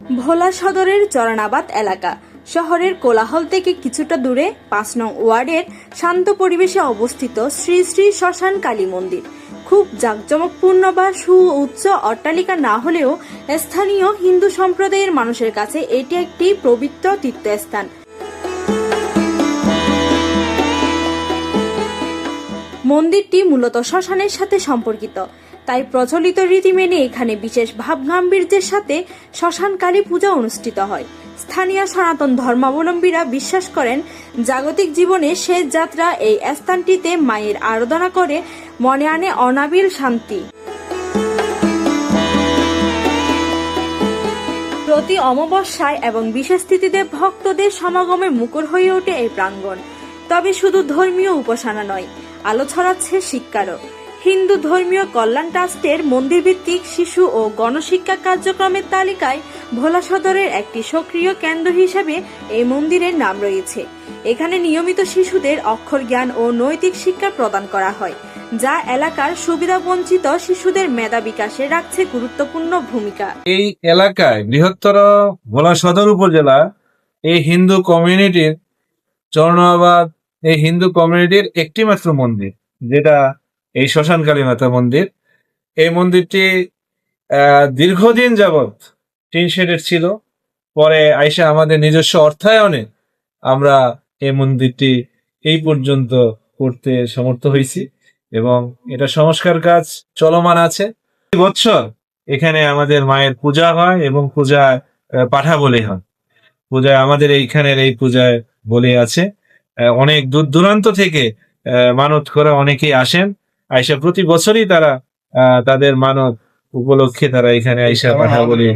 ভোলা সদরের চরনাবাদ এলাকা শহরের কোলাহল থেকে কিছুটা দূরে ৫ নং ওয়ার্ডের শান্ত পরিবেশে অবস্থিত শ্রী শ্রী শ্মশান কালী মন্দির। খুব জাঁকজমকপূর্ণ বা সুউচ্চ অট্টালিকা না হলেও স্থানীয় হিন্দু সম্প্রদায়ের মানুষের কাছে এটি একটি পবিত্র তীর্থস্থান। মন্দিরটি মূলত শ্মশানের সাথে সম্পর্কিত, তাই প্রচলিত রীতি মেনে এখানে বিশেষ ভাবগাম্ভীর্যের সাথে শ্মশান কালী পূজা অনুষ্ঠিত হয়। স্থানীয় সনাতন ধর্মাবলম্বীরা বিশ্বাস করেন, জাগতিক জীবনে শেষ যাত্রা এই স্থানটিতে মায়ের আরাধনা করে মনে আনে অনাবিল শান্তি। প্রতি অমাবস্যায় এবং বিশেষ তিথিতে ভক্তদের সমাগমে মুখর হয়ে ওঠে এই প্রাঙ্গণ। তবে শুধু ধর্মীয় উপাসনা নয়, আলো ছড়াচ্ছে শিক্ষারও। হিন্দু ধর্মীয় কল্যাণ ট্রাস্টের মন্দির ভিত্তিক শিশু ও গণশিক্ষা কার্যক্রমের তালিকায় ভোলা সদরের একটি সক্রিয় কেন্দ্র হিসেবে এই মন্দিরের নাম রয়েছে। এখানে নিয়মিত শিশুদের অক্ষর জ্ঞান ও নৈতিক শিক্ষা প্রদান করা হয়, যা এলাকার সুবিধাবঞ্চিত শিশুদের মেধা বিকাশে রাখছে গুরুত্বপূর্ণ ভূমিকা। এই এলাকায় বৃহত্তর ভোলা সদর উপজেলা এই হিন্দু কমিউনিটির চরনাবাদ এই হিন্দু কমিউনিটির একটি মাত্র মন্দির, যেটা এই শ্মশান কালী মাতা মন্দির। এই মন্দিরটি দীর্ঘদিন যাবৎ টিন শেডের ছিল। পরে আইসা আমাদের নিজস্ব অর্থায়নে আমরা এই মন্দিরটি এই পর্যন্ত করতে সমর্থ হয়েছি এবং এটা সংস্কার কাজ চলমান আছে। প্রতি বছর এখানে আমাদের মায়ের পূজা হয় এবং পূজায় পাঠা বলি হয়। পূজায় আমাদের এইখানের এই পূজায় বলি আছে। অনেক দূর দূরান্ত থেকে মানত করে অনেকেই আসেন। আইসা প্রতি বছরই তারা তাদের মানত উপলক্ষে তারা এখানে আইসা পাঠা বলি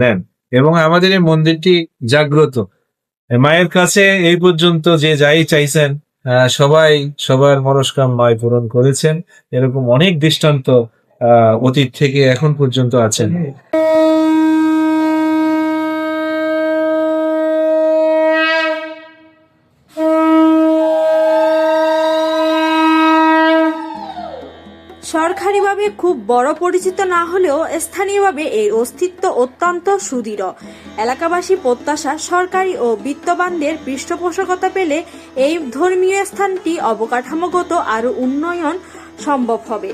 নেন এবং আমাদের এই মন্দিরটি জাগ্রত। মায়ের কাছে এই পর্যন্ত যে যাই চাইছেন সবাই সবার মনস্কামনায় পূরণ করেছেন। এরকম অনেক দৃষ্টান্ত অতীত থেকে এখন পর্যন্ত আছেন। সরকারিভাবে খুব বড় পরিচিত না হলেও স্থানীয়ভাবে এর অস্তিত্ব অত্যন্ত সুদৃঢ়। এলাকাবাসী প্রত্যাশা, সরকারি ও বিত্তবানদের পৃষ্ঠপোষকতা পেলে এই ধর্মীয় স্থানটি অবকাঠামোগত আরো উন্নয়ন সম্ভব হবে।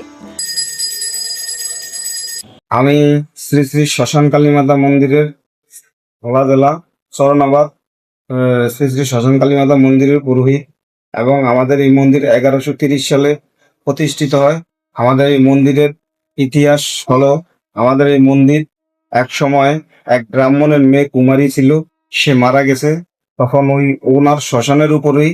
আমি শ্রী শ্রী শ্মশান কালী মাতা মন্দিরের ভোলা জেলা চরনাবাদ শ্রী শ্রী শ্মশান কালী মাতা মন্দিরের পুরোহিত এবং আমাদের এই মন্দির 1130 সালে প্রতিষ্ঠিত হয়। আমাদের এই মন্দিরের ইতিহাস হলো, আমাদের এই মন্দির এক সময় এক ব্রাহ্মণের মেয়ে কুমারী ছিল, সে মারা গেছে। তখন ওনার শ্মশানের উপরেই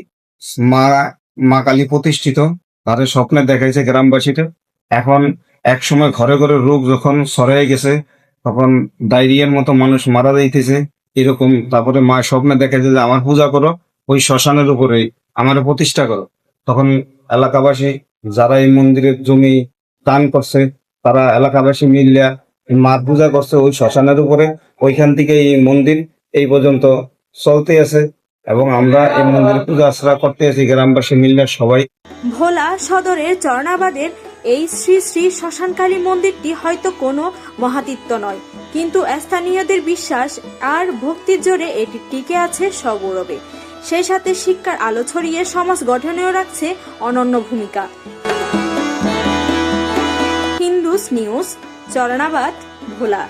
মা কালী প্রতিষ্ঠিত। তার স্বপ্নে দেখাইছে গ্রামবাসীটা। এখন এক সময় ঘরে ঘরে রোগ যখন ছড়িয়ে গেছে, তখন ডায়রিয়ার মতো মানুষ মারা যাইতেছে এরকম। তারপরে মা স্বপ্নে দেখাইছে যে আমার পূজা করো, ওই শ্মশানের উপরেই আমার প্রতিষ্ঠা করো। তখন এলাকাবাসী যারা এই মন্দিরের জমি দান করছে, তারা এলাকাবাসী মিলিয়া মার পূজা করছে ওই শ্মশানের উপরে। ওইখান থেকে এই মন্দির এই পর্যন্ত চলতে আছে এবং আমরা এই মন্দিরে পূজা আশ্রা করতে আছি গ্রামবাসী মিলিয়া সবাই। ভোলা সদরের চরনাবাদের এই শ্রী শ্রী শ্মশান কালী মন্দিরটি হয়তো কোনো মহাতীর্থ নয়, কিন্তু স্থানীয়দের বিশ্বাস আর ভক্তির জোরে এটি টিকে আছে সগৌরবে। সেই সাথে শিক্ষার আলো ছড়িয়ে সমাজ গঠনেও রাখছে অনন্য ভূমিকা। হিন্দুস নিউজ, চরনাবাদ, ভোলা।